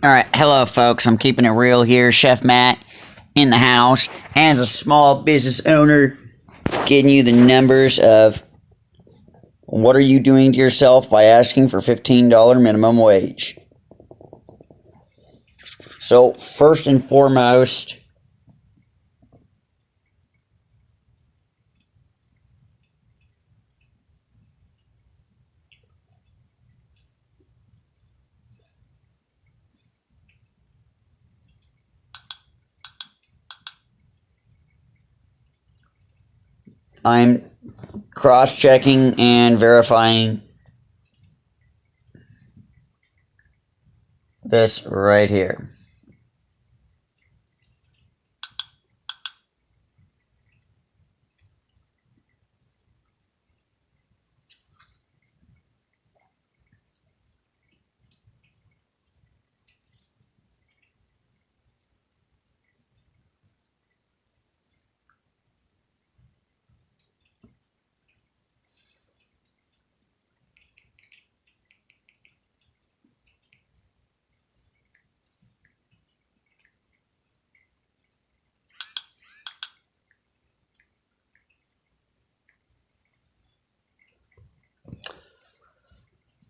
All right, hello, folks. I'm keeping it real here. Chef Matt in the house. And as a small business owner, getting you the numbers of what are you doing to yourself by asking for $15 minimum wage. So, first and foremost, I'm cross-checking and verifying this right here.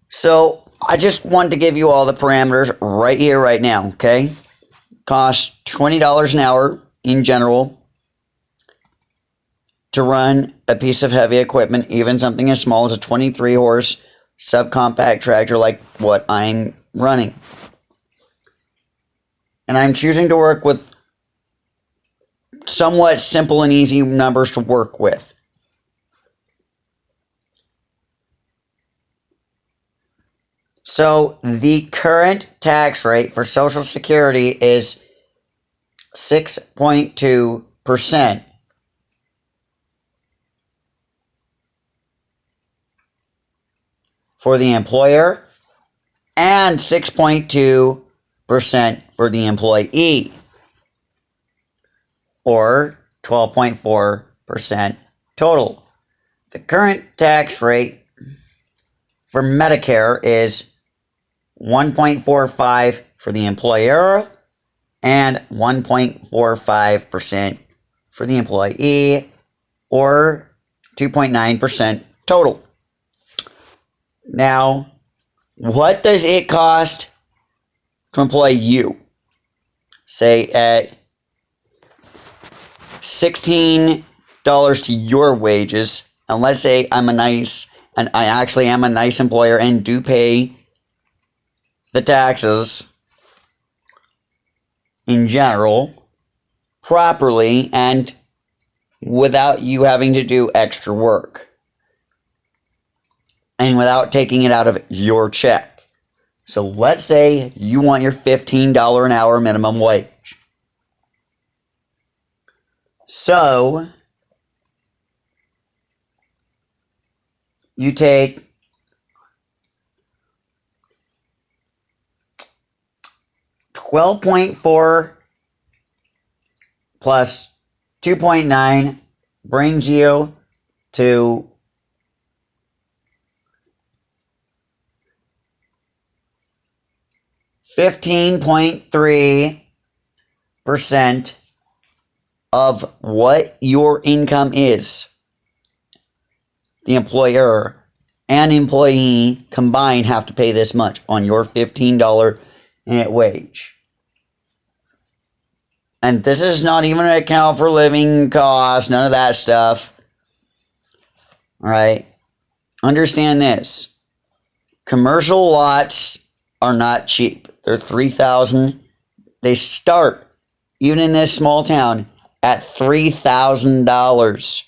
So, I just want to give you all the parameters right here, right now, okay? Costs $20 an hour in general to run a piece of heavy equipment, even something as small as a 23 horse subcompact tractor like what I'm running. And I'm choosing to work with somewhat simple and easy numbers to work with. So the current tax rate for Social Security is 6.2% for the employer and 6.2% for the employee, or 12.4% total. The current tax rate for Medicare is 1.45% for the employer and 1.45% for the employee, or 2.9% total. Now, what does it cost to employ you? Say at $16 to your wages, and let's say I actually am a nice employer and do pay the taxes in general properly and without you having to do extra work and without taking it out of your check. So let's say you want your $15 an hour minimum wage. So you take 12.4 plus 2.9 brings you to 15.3% of what your income is. The employer and employee combined have to pay this much on your $15 wage. And this is not even an account for living costs, none of that stuff. All right. Understand this. Commercial lots are not cheap. They're $3,000. They start, even in this small town, at $3,000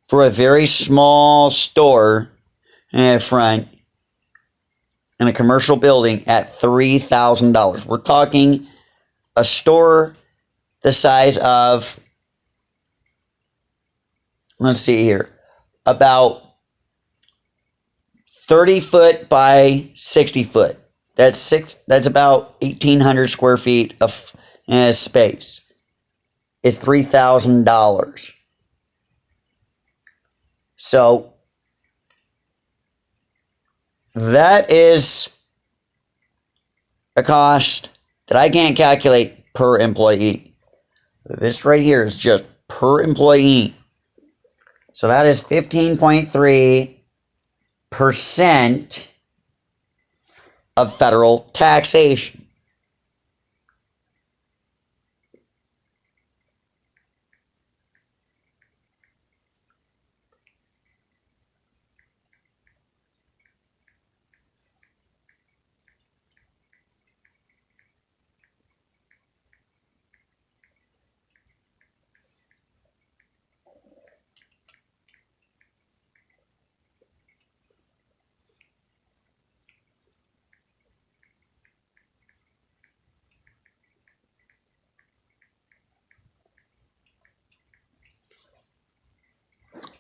for a very small store front in a commercial building at $3,000. We're talking a store the size of, let's see here, about 30 foot by 60 foot. That's about 1,800 square feet of space. It's $3,000. So that is a cost that I can't calculate per employee. This right here is just per employee. So that is 15.3% of federal taxation.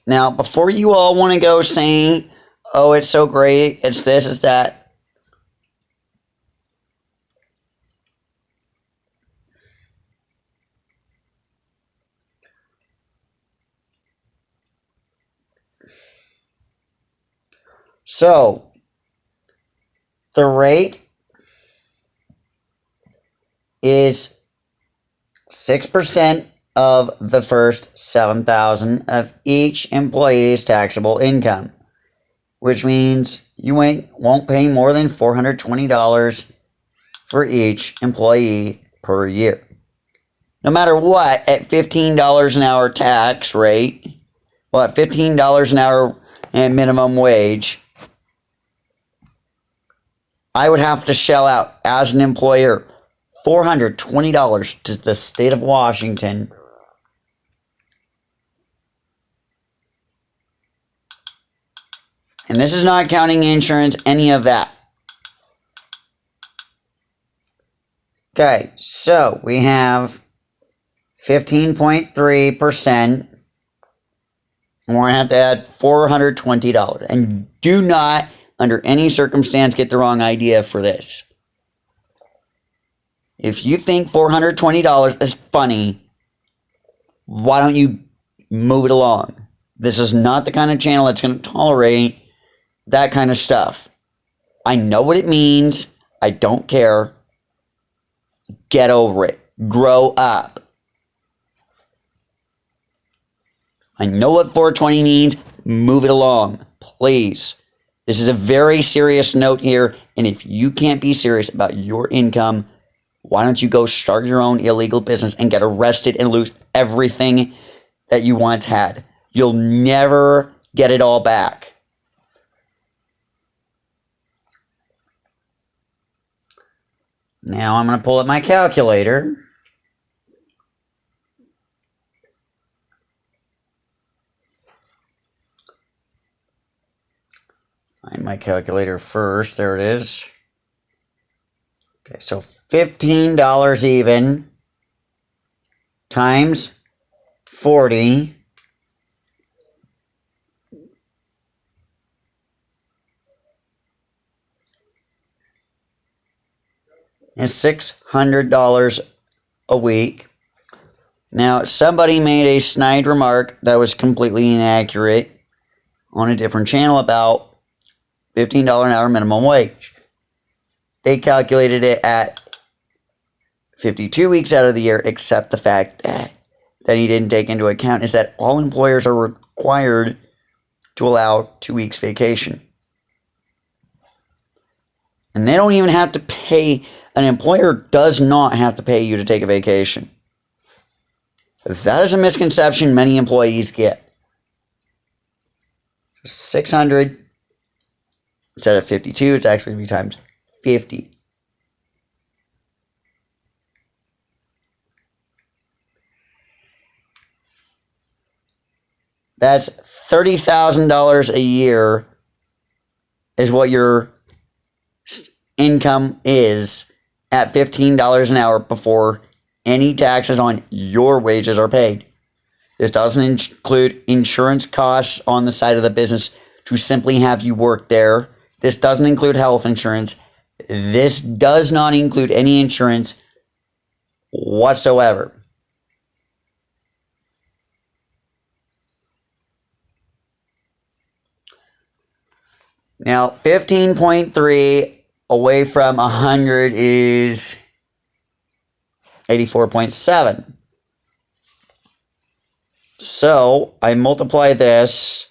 Now, before you all want to go saying, oh, it's so great, it's this, it's that. So, the rate is 6% of the first $7,000 of each employee's taxable income, which means you won't pay more than $420 for each employee per year. No matter what, at $15 an hour tax rate, well, at $15 an hour and minimum wage, I would have to shell out as an employer $420 to the state of Washington. And this is not counting insurance, any of that. Okay, so we have 15.3%. And we're going to have to add $420. And do not, under any circumstance, get the wrong idea for this. If you think $420 is funny, why don't you move it along? This is not the kind of channel that's going to tolerate that kind of stuff. I know what it means. I don't care. Get over it. Grow up. I know what 420 means. Move it along, please. This is a very serious note here, and if you can't be serious about your income, why don't you go start your own illegal business and get arrested and lose everything that you once had? You'll never get it all back. Now I'm going to pull up my calculator. Find my calculator first. There it is. Okay, so $15 even times 40 is $600 a week. Now, somebody made a snide remark that was completely inaccurate on a different channel about $15 an hour minimum wage. They calculated it at 52 weeks out of the year, except the fact that he didn't take into account is that all employers are required to allow 2 weeks vacation. And they don't even have to pay, an employer does not have to pay you to take a vacation. That is a misconception many employees get. 600 instead of 52, it's actually going to be times 50. That's $30,000 a year is what your income is at $15 an hour before any taxes on your wages are paid. This doesn't include insurance costs on the side of the business to simply have you work there. This doesn't include health insurance. This does not include any insurance whatsoever. Now, 15.3 away from 100 is 84.7. So I multiply this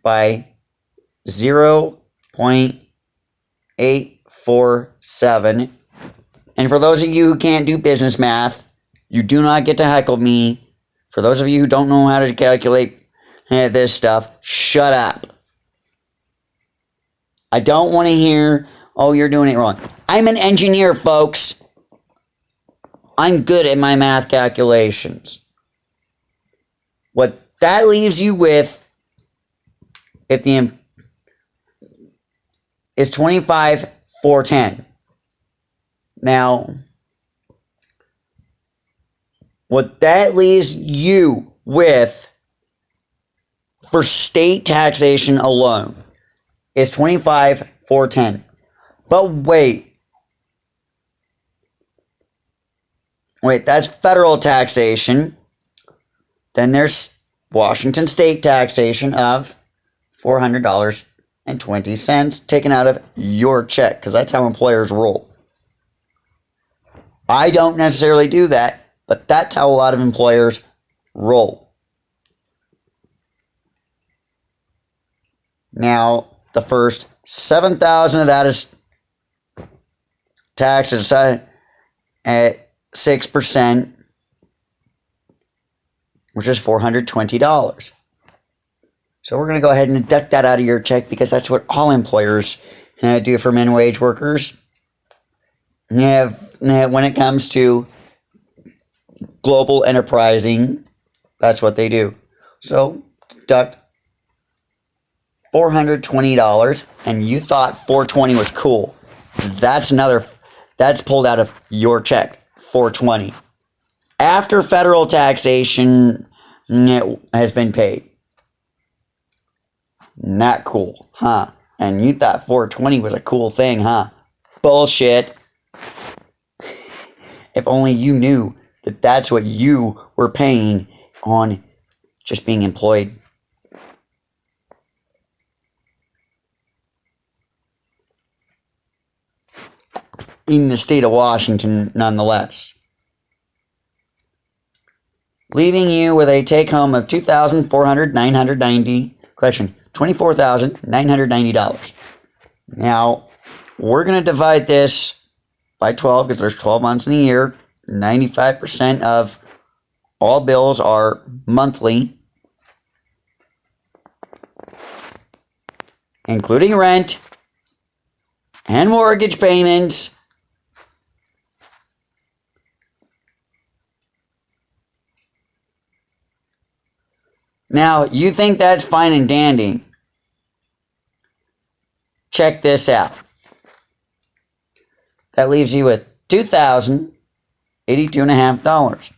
by 0.847. And for those of you who can't do business math, you do not get to heckle me. For those of you who don't know how to calculate this stuff, shut up. I don't want to hear, oh, you're doing it wrong. I'm an engineer, folks. I'm good at my math calculations. What that leaves you with, if the is 25,410. Now, what that leaves you with for state taxation alone is 25,410. But wait, that's federal taxation. Then there's Washington state taxation of $400.20 taken out of your check, because that's how employers roll. I don't necessarily do that, but that's how a lot of employers roll. Now, the first $7,000 of that is taxed at 6%, which is $420. So we're going to go ahead and deduct that out of your check, because that's what all employers do for minimum wage workers. When it comes to global enterprising, that's what they do. So deduct $420, and you thought $420 was cool. That's pulled out of your check, $420. After federal taxation has been paid. Not cool, huh? And you thought $420 was a cool thing, huh? Bullshit. If only you knew that that's what you were paying on just being employed. In the state of Washington, nonetheless. Leaving you with a take-home of $24,990. Now, we're going to divide this by 12, because there's 12 months in a year. 95% of all bills are monthly, including rent and mortgage payments. Now, you think that's fine and dandy. Check this out. That leaves you with $2,082.50.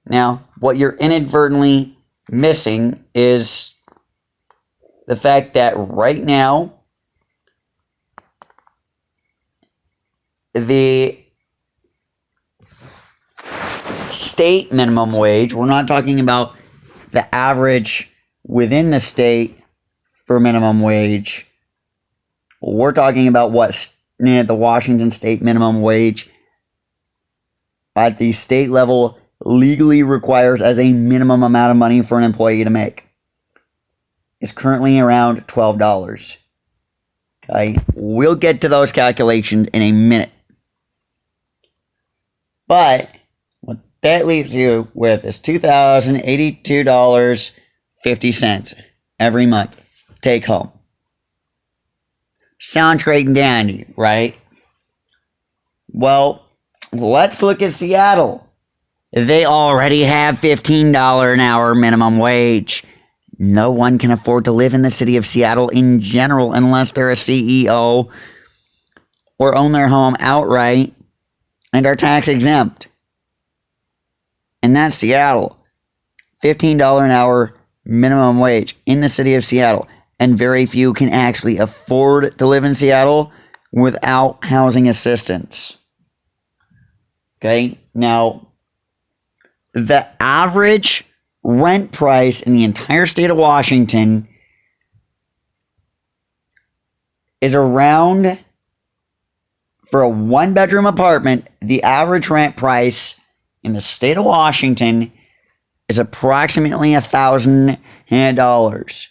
Now, what you're inadvertently missing is the fact that right now, the state minimum wage, we're not talking about the average within the state for minimum wage. We're talking about what the Washington state minimum wage at the state level legally requires as a minimum amount of money for an employee to make. It's currently around $12. Okay, we'll get to those calculations in a minute. But what that leaves you with is $2,082.50 every month take home. Sounds great and dandy, right? Well, let's look at Seattle. They already have $15 an hour minimum wage. No one can afford to live in the city of Seattle in general unless they're a CEO or own their home outright and are tax exempt. And that's Seattle. $15 an hour minimum wage in the city of Seattle. And very few can actually afford to live in Seattle without housing assistance. Okay, now, the average rent price in the entire state of Washington is around, for a 1-bedroom apartment, the average rent price in the state of Washington is approximately $1,000.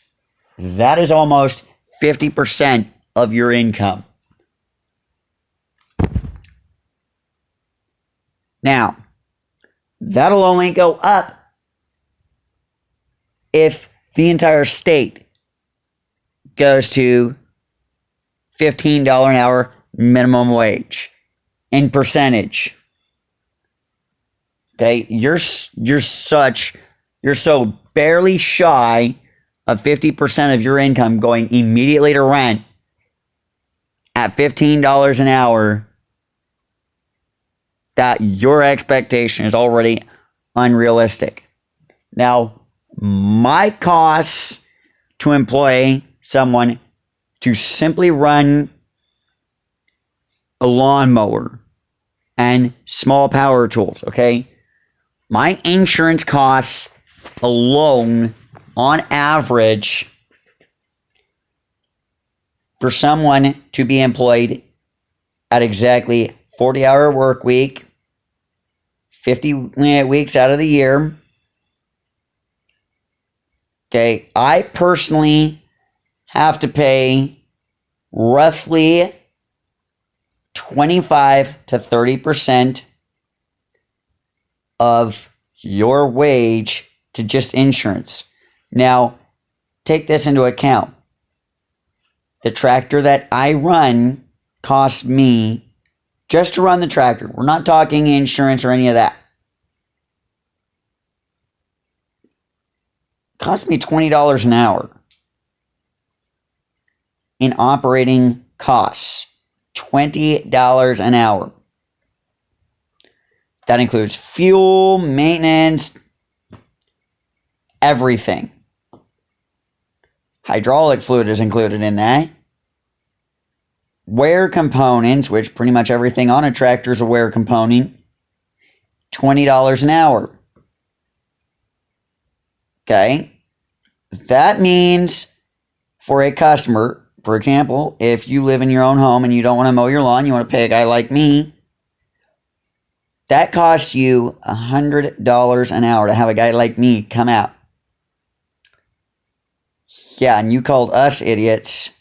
That is almost 50% of your income. Now, that'll only go up if the entire state goes to $15 an hour minimum wage in percentage. Okay, you're so barely shy of 50% of your income going immediately to rent at $15 an hour that your expectation is already unrealistic. Now, my costs to employ someone to simply run a lawnmower and small power tools, okay? My insurance costs alone, on average, for someone to be employed at exactly 40-hour work week, 50 weeks out of the year. Okay, I personally have to pay roughly 25 to 30% of your wage to just insurance. Now, take this into account. The tractor that I run costs me, just to run the tractor, we're not talking insurance or any of that, costs me $20 an hour in operating costs. $20 an hour. That includes fuel, maintenance, everything. Hydraulic fluid is included in that. Wear components, which pretty much everything on a tractor is a wear component, $20 an hour. Okay? That means for a customer, for example, if you live in your own home and you don't want to mow your lawn, you want to pay a guy like me, that costs you $100 an hour to have a guy like me come out. Yeah, and you called us idiots.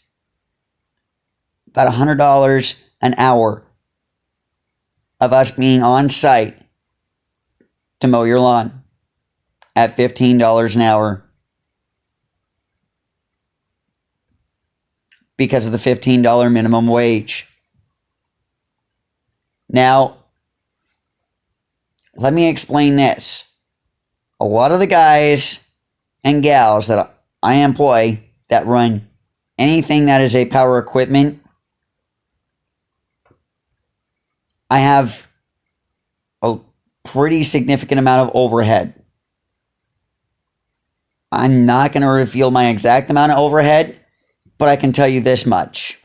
About $100 an hour of us being on site to mow your lawn at $15 an hour. Because of the $15 minimum wage. Now, let me explain this. A lot of the guys and gals that I employ that run anything that is a power equipment, I have a pretty significant amount of overhead. I'm not going to reveal my exact amount of overhead, but I can tell you this much.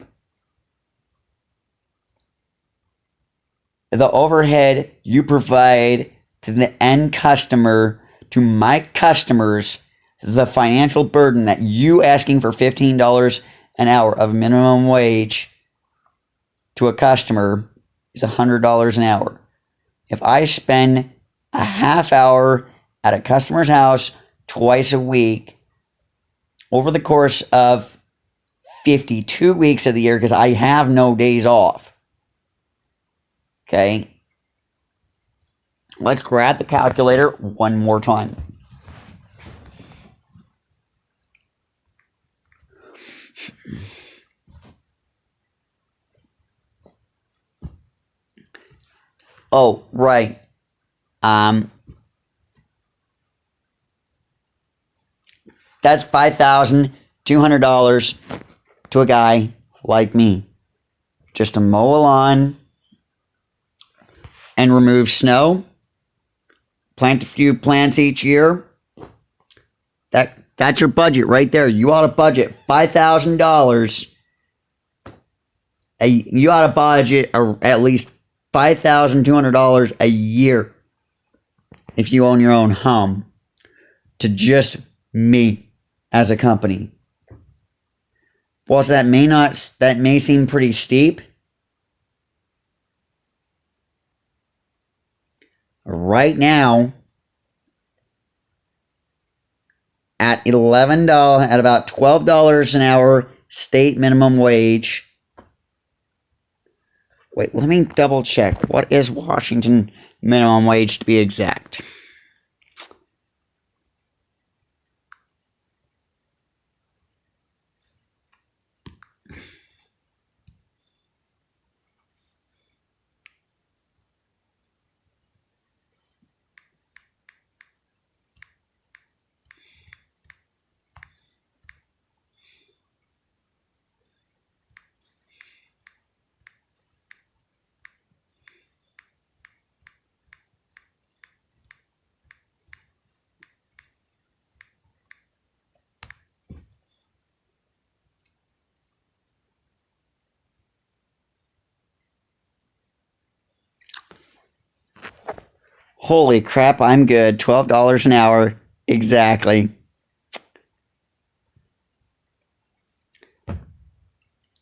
The overhead you provide to the end customer, to my customers, the financial burden that you asking for $15 an hour of minimum wage to a customer is $100 an hour. If I spend a half hour at a customer's house twice a week over the course of 52 weeks of the year, because I have no days off. Okay. Let's grab the calculator one more time. Oh, right. That's $5,200 to a guy like me, just to mow a lawn and remove snow, plant a few plants each year. That's your budget right there. You ought to budget $5,000. You ought to budget at least $5,200 a year if you own your own home to just me as a company. Whilst that may seem pretty steep, right now at $11, at about $12 an hour state minimum wage. Wait, let me double check. What is Washington minimum wage to be exact? Holy crap, I'm good. $12 an hour. Exactly.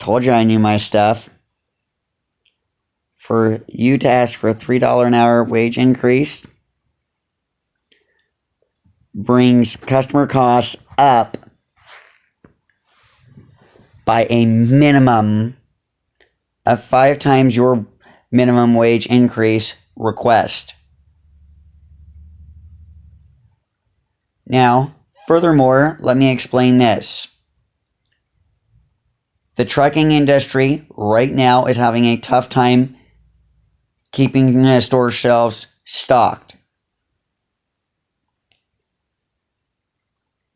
Told you I knew my stuff. For you to ask for a $3 an hour wage increase brings customer costs up by a minimum of 5 times your minimum wage increase request. Now, furthermore, let me explain this. The trucking industry right now is having a tough time keeping store shelves stocked.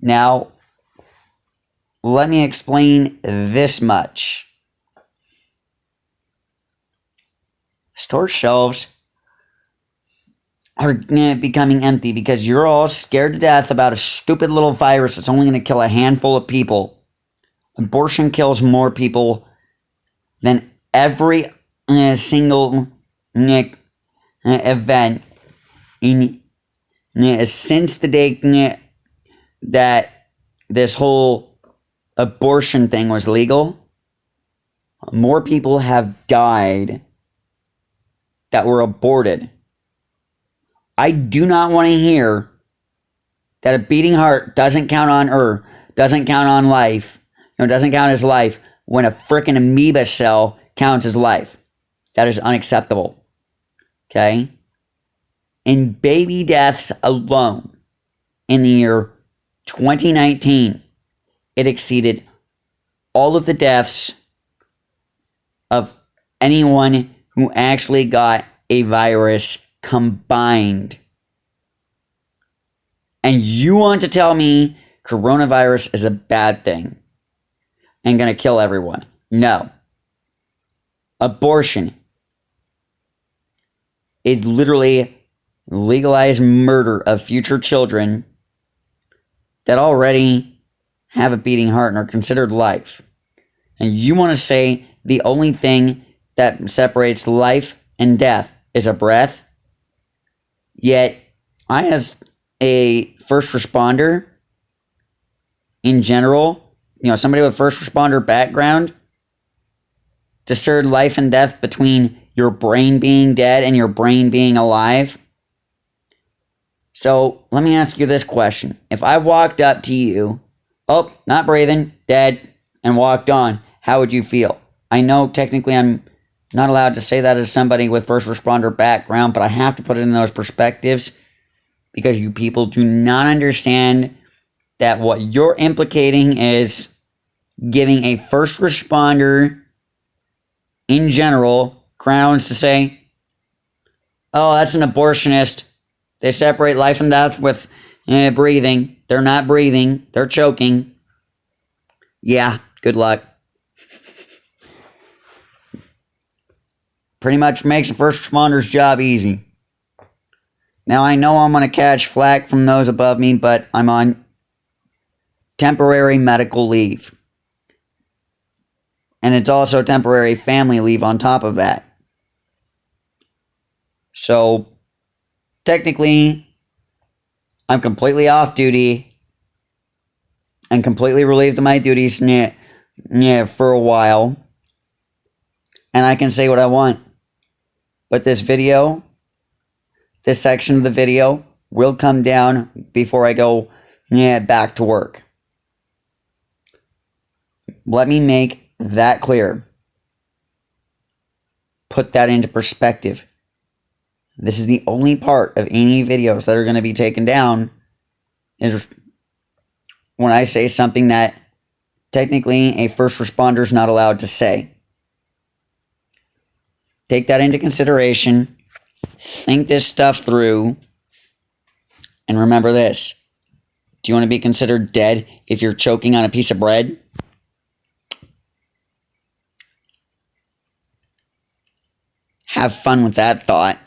Now, let me explain this much. Store shelves are becoming empty because you're all scared to death about a stupid little virus that's only going to kill a handful of people. Abortion kills more people than every single event since the day that this whole abortion thing was legal. More people have died that were aborted. I do not want to hear that a beating heart doesn't count on life, doesn't count as life when a freaking amoeba cell counts as life. That is unacceptable. Okay? In baby deaths alone, in the year 2019, it exceeded all of the deaths of anyone who actually got a virus combined. And you want to tell me coronavirus is a bad thing and going to kill everyone? No. Abortion is literally legalized murder of future children that already have a beating heart and are considered life. And you want to say the only thing that separates life and death is a breath? Yet, I, as a first responder, in general, somebody with first responder background, discern life and death between your brain being dead and your brain being alive. So, let me ask you this question. If I walked up to you, oh, not breathing, dead, and walked on, how would you feel? I know technically I'm not allowed to say that as somebody with first responder background, but I have to put it in those perspectives because you people do not understand that what you're implicating is giving a first responder in general grounds to say, oh, that's an abortionist. They separate life and death with breathing. They're not breathing. They're choking. Yeah, good luck. Pretty much makes a first responder's job easy. Now, I know I'm going to catch flack from those above me, but I'm on temporary medical leave. And it's also temporary family leave on top of that. So, technically, I'm completely off duty and completely relieved of my duties for a while. And I can say what I want. But this video, this section of the video, will come down before I go, back to work. Let me make that clear. Put that into perspective. This is the only part of any videos that are going to be taken down is when I say something that technically a first responder is not allowed to say. Take that into consideration. Think this stuff through. And remember this. Do you want to be considered dead if you're choking on a piece of bread? Have fun with that thought.